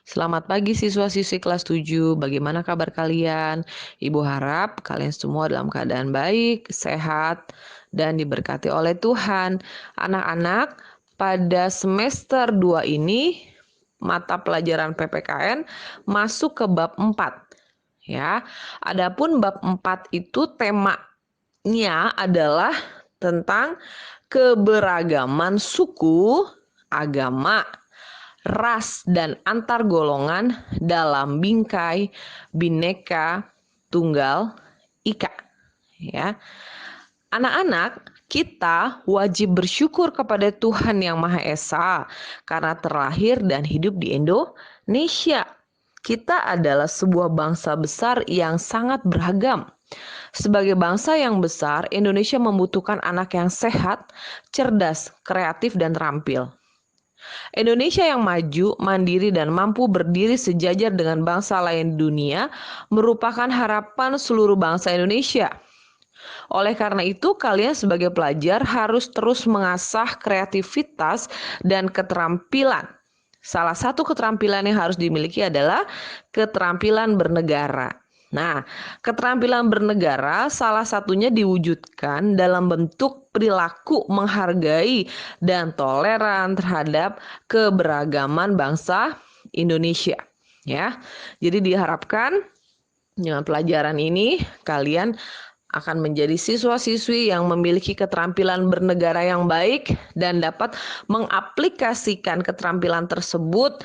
Selamat pagi siswa-siswi kelas 7. Bagaimana kabar kalian? Ibu harap kalian semua dalam keadaan baik, sehat, dan diberkati oleh Tuhan. Anak-anak, pada semester 2 ini mata pelajaran PPKN masuk ke bab 4. Ya. Adapun bab 4 itu temanya adalah tentang keberagaman suku, agama, ras, dan antar golongan dalam bingkai Bhinneka Tunggal Ika. Ya. Anak-anak, kita wajib bersyukur kepada Tuhan Yang Maha Esa karena terlahir dan hidup di Indonesia. Kita adalah sebuah bangsa besar yang sangat beragam. Sebagai bangsa yang besar, Indonesia membutuhkan anak yang sehat, cerdas, kreatif, dan terampil. Indonesia yang maju, mandiri, dan mampu berdiri sejajar dengan bangsa lain di dunia merupakan harapan seluruh bangsa Indonesia. Oleh karena itu, kalian sebagai pelajar harus terus mengasah kreativitas dan keterampilan. Salah satu keterampilan yang harus dimiliki adalah keterampilan bernegara. Nah, keterampilan bernegara salah satunya diwujudkan dalam bentuk perilaku menghargai dan toleran terhadap keberagaman bangsa Indonesia. Ya, jadi diharapkan dengan pelajaran ini kalian akan menjadi siswa-siswi yang memiliki keterampilan bernegara yang baik dan dapat mengaplikasikan keterampilan tersebut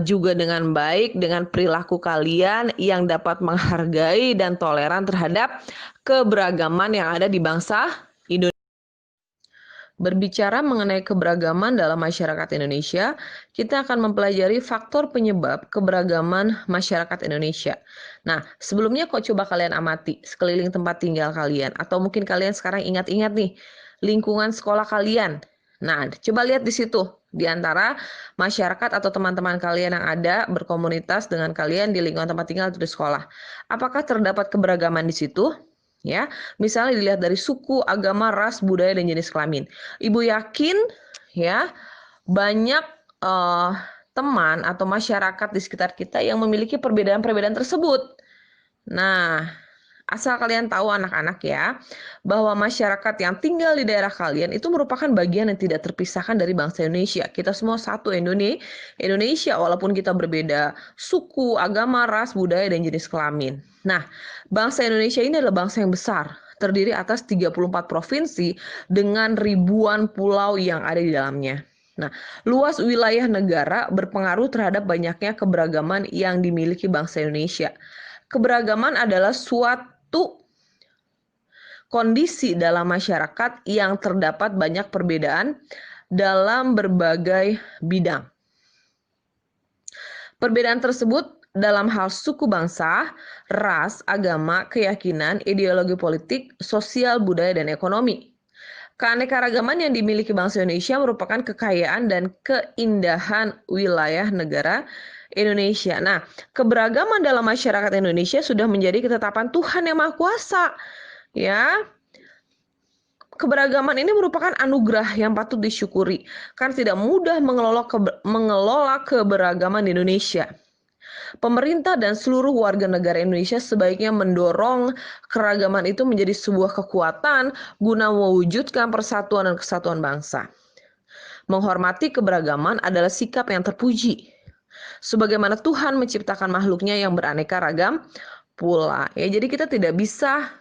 juga dengan baik dengan perilaku kalian yang dapat menghargai dan toleran terhadap keberagaman yang ada di bangsa Indonesia. Berbicara mengenai keberagaman dalam masyarakat Indonesia, kita akan mempelajari faktor penyebab keberagaman masyarakat Indonesia. Nah, sebelumnya kok coba kalian amati sekeliling tempat tinggal kalian, atau mungkin kalian sekarang ingat-ingat nih, lingkungan sekolah kalian. Nah, coba lihat di situ, di antara masyarakat atau teman-teman kalian yang ada berkomunitas dengan kalian di lingkungan tempat tinggal atau di sekolah. Apakah terdapat keberagaman di situ? Ya, misalnya dilihat dari suku, agama, ras, budaya, dan jenis kelamin. Ibu yakin ya banyak teman atau masyarakat di sekitar kita yang memiliki perbedaan-perbedaan tersebut. Nah, asal kalian tahu anak-anak ya, bahwa masyarakat yang tinggal di daerah kalian itu merupakan bagian yang tidak terpisahkan dari bangsa Indonesia. Kita semua satu Indonesia walaupun kita berbeda suku, agama, ras, budaya, dan jenis kelamin. Nah, bangsa Indonesia ini adalah bangsa yang besar, terdiri atas 34 provinsi dengan ribuan pulau yang ada di dalamnya. Nah, luas wilayah negara berpengaruh terhadap banyaknya keberagaman yang dimiliki bangsa Indonesia. Keberagaman adalah suatu kondisi dalam masyarakat yang terdapat banyak perbedaan dalam berbagai bidang. Perbedaan tersebut dalam hal suku bangsa, ras, agama, keyakinan, ideologi politik, sosial, budaya, dan ekonomi. Keanekaragaman yang dimiliki bangsa Indonesia merupakan kekayaan dan keindahan wilayah negara Indonesia. Nah, keberagaman dalam masyarakat Indonesia sudah menjadi ketetapan Tuhan Yang Maha Kuasa. Ya, keberagaman ini merupakan anugerah yang patut disyukuri karena tidak mudah mengelola keberagaman di Indonesia. Pemerintah dan seluruh warga negara Indonesia sebaiknya mendorong keragaman itu menjadi sebuah kekuatan guna mewujudkan persatuan dan kesatuan bangsa. Menghormati keberagaman adalah sikap yang terpuji. Sebagaimana Tuhan menciptakan makhluknya yang beraneka ragam pula. Ya, jadi kita tidak bisa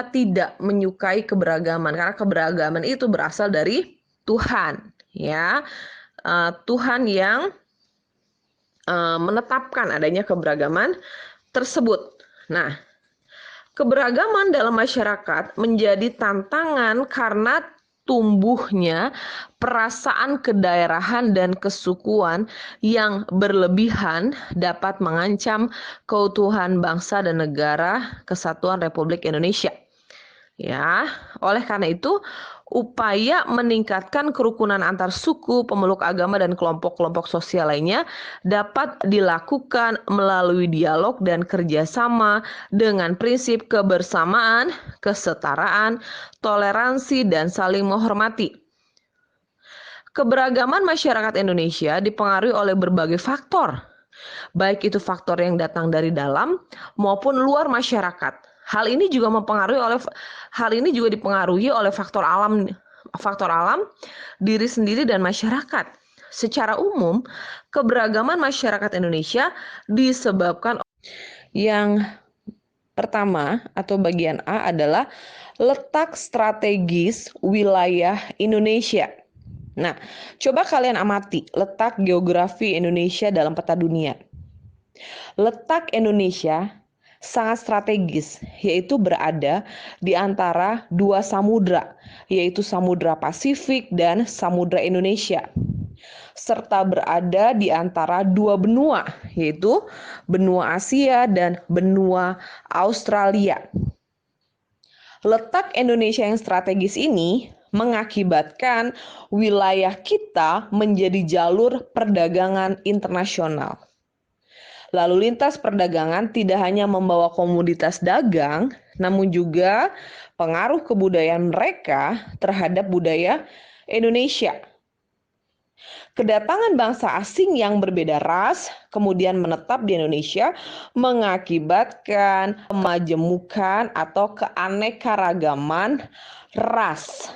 tidak menyukai keberagaman karena keberagaman itu berasal dari Tuhan, ya. Tuhan yang menetapkan adanya keberagaman tersebut. Nah, keberagaman dalam masyarakat menjadi tantangan karena tumbuhnya perasaan kedaerahan dan kesukuan yang berlebihan dapat mengancam keutuhan bangsa dan negara Kesatuan Republik Indonesia. Ya, oleh karena itu, upaya meningkatkan kerukunan antar suku, pemeluk agama, dan kelompok-kelompok sosial lainnya dapat dilakukan melalui dialog dan kerjasama dengan prinsip kebersamaan, kesetaraan, toleransi, dan saling menghormati. Keberagaman masyarakat Indonesia dipengaruhi oleh berbagai faktor, baik itu faktor yang datang dari dalam maupun luar masyarakat. Hal ini juga dipengaruhi oleh faktor alam, diri sendiri dan masyarakat. Secara umum, keberagaman masyarakat Indonesia disebabkan yang pertama atau bagian A adalah letak strategis wilayah Indonesia. Nah, coba kalian amati letak geografi Indonesia dalam peta dunia. Letak Indonesia sangat strategis, yaitu berada di antara dua samudra, yaitu Samudra Pasifik dan Samudra Indonesia, serta berada di antara dua benua, yaitu benua Asia dan benua Australia. Letak Indonesia yang strategis ini mengakibatkan wilayah kita menjadi jalur perdagangan internasional. Lalu lintas perdagangan tidak hanya membawa komoditas dagang, namun juga pengaruh kebudayaan mereka terhadap budaya Indonesia. Kedatangan bangsa asing yang berbeda ras kemudian menetap di Indonesia mengakibatkan kemajemukan atau keanekaragaman ras,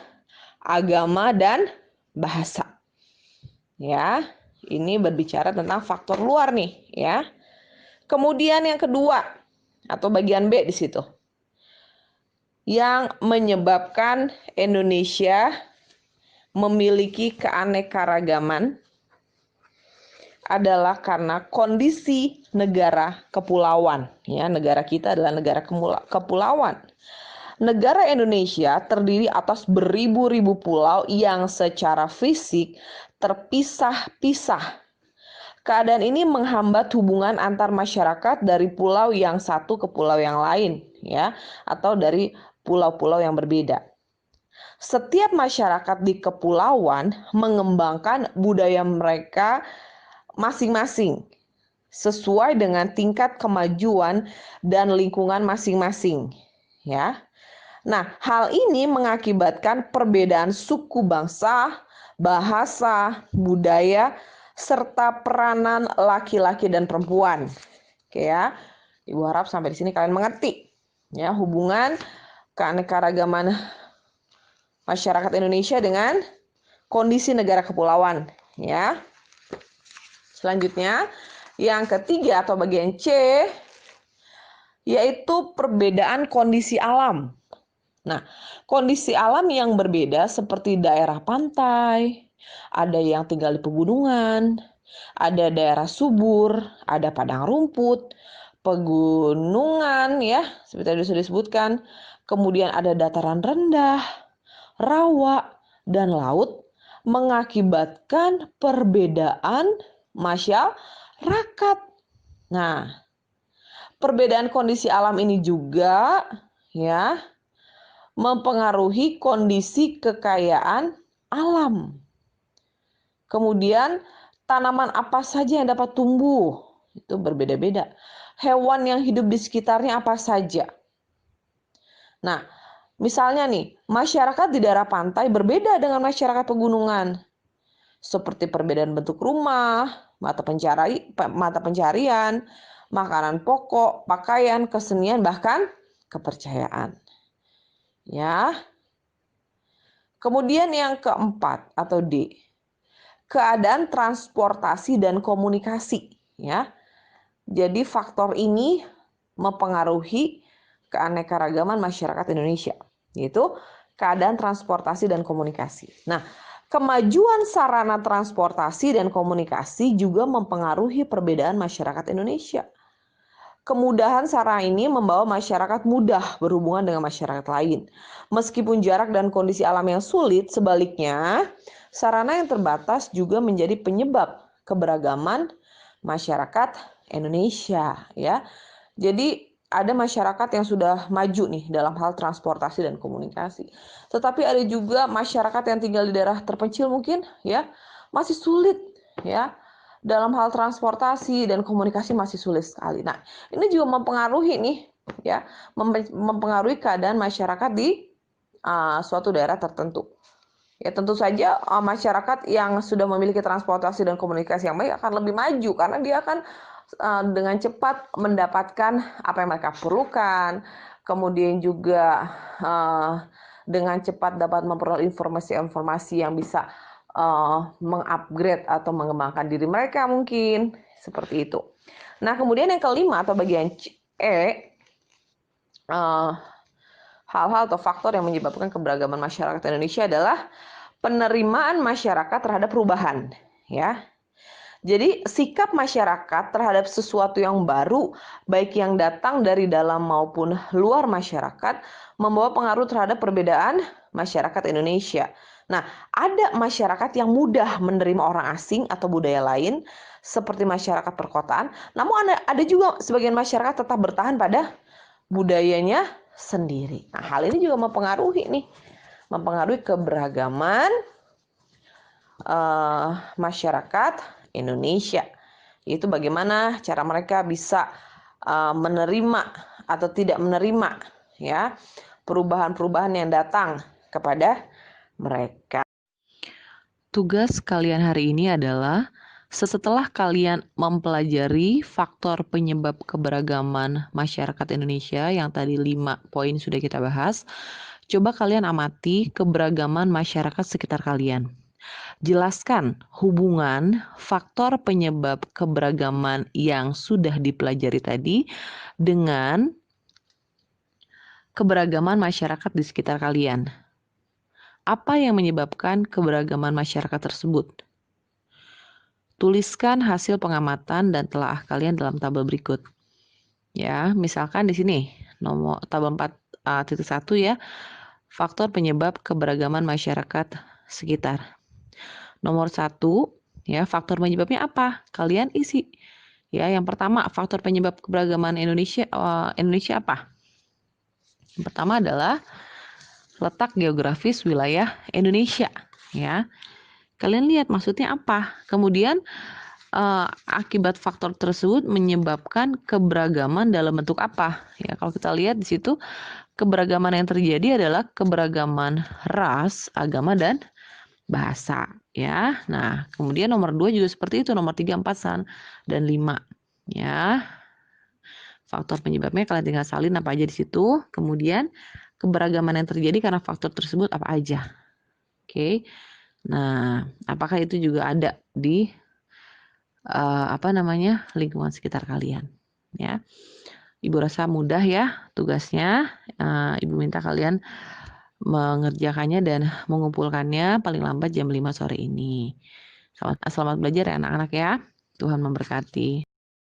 agama, dan bahasa. Ya, ini berbicara tentang faktor luar nih, ya. Kemudian yang kedua atau bagian B di situ, yang menyebabkan Indonesia memiliki keanekaragaman adalah karena kondisi negara kepulauan. Ya, negara kita adalah negara kepulauan. Negara Indonesia terdiri atas beribu-ribu pulau yang secara fisik terpisah-pisah. Keadaan ini menghambat hubungan antar masyarakat dari pulau yang satu ke pulau yang lain, ya, atau dari pulau-pulau yang berbeda. Setiap masyarakat di kepulauan mengembangkan budaya mereka masing-masing sesuai dengan tingkat kemajuan dan lingkungan masing-masing, ya. Nah, hal ini mengakibatkan perbedaan suku bangsa, bahasa, budaya, serta peranan laki-laki dan perempuan. Oke ya, Ibu harap sampai di sini kalian mengerti ya hubungan keanekaragaman masyarakat Indonesia dengan kondisi negara kepulauan ya. Selanjutnya, yang ketiga atau bagian C yaitu perbedaan kondisi alam. Nah, kondisi alam yang berbeda seperti daerah pantai, ada yang tinggal di pegunungan, ada daerah subur, ada padang rumput, pegunungan ya, seperti yang sudah disebutkan. Kemudian ada dataran rendah, rawa, dan laut mengakibatkan perbedaan masyarakat. Nah, perbedaan kondisi alam ini juga ya mempengaruhi kondisi kekayaan alam. Kemudian tanaman apa saja yang dapat tumbuh itu berbeda-beda. Hewan yang hidup di sekitarnya apa saja. Nah, misalnya nih, masyarakat di daerah pantai berbeda dengan masyarakat pegunungan. Seperti perbedaan bentuk rumah, mata pencarian, makanan pokok, pakaian, kesenian, bahkan kepercayaan. Ya. Kemudian yang keempat atau D, keadaan transportasi dan komunikasi ya. Jadi faktor ini mempengaruhi keanekaragaman masyarakat Indonesia, yaitu keadaan transportasi dan komunikasi. Nah, kemajuan sarana transportasi dan komunikasi juga mempengaruhi perbedaan masyarakat Indonesia. Kemudahan sarana ini membawa masyarakat mudah berhubungan dengan masyarakat lain. Meskipun jarak dan kondisi alam yang sulit, sebaliknya, sarana yang terbatas juga menjadi penyebab keberagaman masyarakat Indonesia. Ya, jadi ada masyarakat yang sudah maju nih dalam hal transportasi dan komunikasi. Tetapi ada juga masyarakat yang tinggal di daerah terpencil mungkin, ya, masih sulit, ya. Dalam hal transportasi dan komunikasi masih sulit sekali. Nah, ini juga mempengaruhi nih, ya, mempengaruhi keadaan masyarakat di suatu daerah tertentu. ya tentu saja masyarakat yang sudah memiliki transportasi dan komunikasi yang baik akan lebih maju karena dia akan dengan cepat mendapatkan apa yang mereka perlukan, kemudian juga dengan cepat dapat memperoleh informasi-informasi yang bisa mengupgrade atau mengembangkan diri mereka mungkin, seperti itu. Nah, kemudian yang kelima atau bagian hal-hal atau faktor yang menyebabkan keberagaman masyarakat Indonesia adalah penerimaan masyarakat terhadap perubahan, ya. Jadi sikap masyarakat terhadap sesuatu yang baru, baik yang datang dari dalam maupun luar masyarakat, membawa pengaruh terhadap perbedaan masyarakat Indonesia. Nah, ada masyarakat yang mudah menerima orang asing atau budaya lain, seperti masyarakat perkotaan, namun ada juga sebagian masyarakat tetap bertahan pada budayanya sendiri. Nah, hal ini juga mempengaruhi keberagaman masyarakat Indonesia. Itu bagaimana cara mereka bisa menerima atau tidak menerima, ya, perubahan-perubahan yang datang kepada mereka. Tugas kalian hari ini adalah setelah kalian mempelajari faktor penyebab keberagaman masyarakat Indonesia yang tadi 5 poin sudah kita bahas, coba kalian amati keberagaman masyarakat sekitar kalian. Jelaskan hubungan faktor penyebab keberagaman yang sudah dipelajari tadi dengan keberagaman masyarakat di sekitar kalian. Apa yang menyebabkan keberagaman masyarakat tersebut? Tuliskan hasil pengamatan dan telaah kalian dalam tabel berikut. Ya, misalkan di sini nomor tabel 4.1 ya, faktor penyebab keberagaman masyarakat sekitar. Nomor 1, ya, faktor penyebabnya apa? Kalian isi. Ya, yang pertama, faktor penyebab keberagaman Indonesia apa? Yang pertama adalah letak geografis wilayah Indonesia, ya. Kalian lihat maksudnya apa? Kemudian akibat faktor tersebut menyebabkan keberagaman dalam bentuk apa? Ya, kalau kita lihat di situ keberagaman yang terjadi adalah keberagaman ras, agama, dan bahasa, ya. Nah, kemudian nomor 2 juga seperti itu, nomor 3, 4, dan 5, ya. Faktor penyebabnya kalian tinggal salin apa aja di situ. Kemudian keberagaman yang terjadi karena faktor tersebut apa aja. Oke. Nah, apakah itu juga ada di lingkungan sekitar kalian, ya. Ibu rasa mudah ya tugasnya. Ibu minta kalian mengerjakannya dan mengumpulkannya paling lambat jam 5 sore ini. Selamat belajar ya anak-anak ya. Tuhan memberkati.